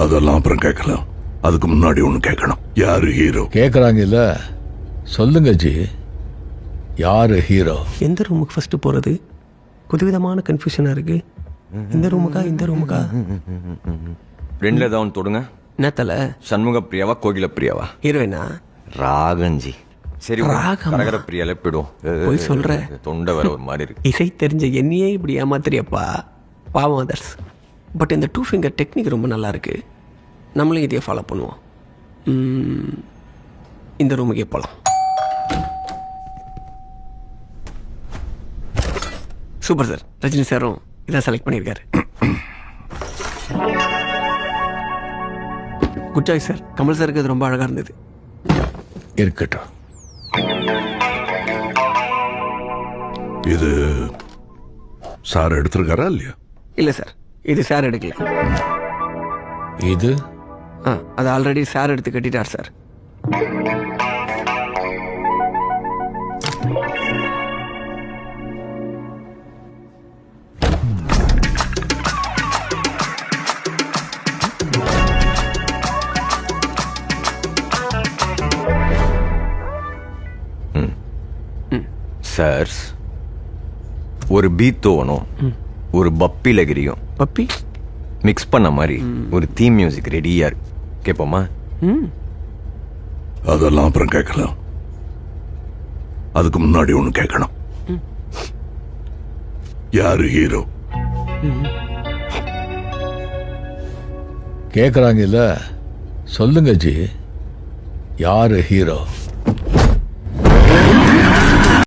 அதெல்லாம் அப்புறம் கேட்கலாம். அதுக்கு முன்னாடி ஒண்ணு கேட்கணும். யாரு ஹீரோ? கேட்குறாங்க இல்ல, சொல்லுங்க ஜி. யாரு ஹீரோ? எந்த ரூமுக்கு ஃபர்ஸ்ட் போகிறது? புதுவிதமான கன்ஃபியூஷனாக இருக்குது. இந்த ரூமுக்கா இந்த ரூமுக்கா? ரெண்டுல ஏதாவது ஒன்று தொடுங்க. என்னத்தல? சண்முக பிரியாவா கோகில பிரியாவா? ஹீரோயினா? ராகஞ்சி. சரி, ராகமா? கரகர பிரியால போயிடும். போய் சொல்ற. தொண்டை வேற ஒரு மாதிரி இருக்கு. இசை தெரிஞ்ச என்னையே இப்படி ஏமாத்துறியப்பா, பாவம் அதர்ஸ். பட் இந்த 2 ஃபிங்கர் டெக்னிக் ரொம்ப நல்லா இருக்கு. நம்மளும் இதையே ஃபாலோ பண்ணுவோம். இந்த ரூமுக்கே போகலாம். Super sir. ரஜினி சாரும் இதான் செலக்ட் பண்ணியிருக்காரு. Good choice sir. கமல் சாருக்கு அது ரொம்ப அழகாக இருந்தது. இருக்கட்டும். இது சார் எடுத்திருக்காரா இல்லையா? இல்லை சார், இது சார் எடுக்கல. இது அது ஆல்ரெடி சார் எடுத்து கட்டிட்டார் சார். சார், ஒரு பீத்தோவனும் ஒரு பப்பி லகிரியும் பப்பி மிக்ஸ் பண்ண மாதிரி ஒரு தீம் மியூசிக் ரெடியா இருக்கு. கேட்போமா? அதெல்லாம் அப்புறம் கேட்கலாம். அதுக்கு முன்னாடி ஒண்ணு கேட்கணும். யாரு ஹீரோ? கேட்குறாங்க இல்ல, சொல்லுங்க ஜி. யாரு ஹீரோ?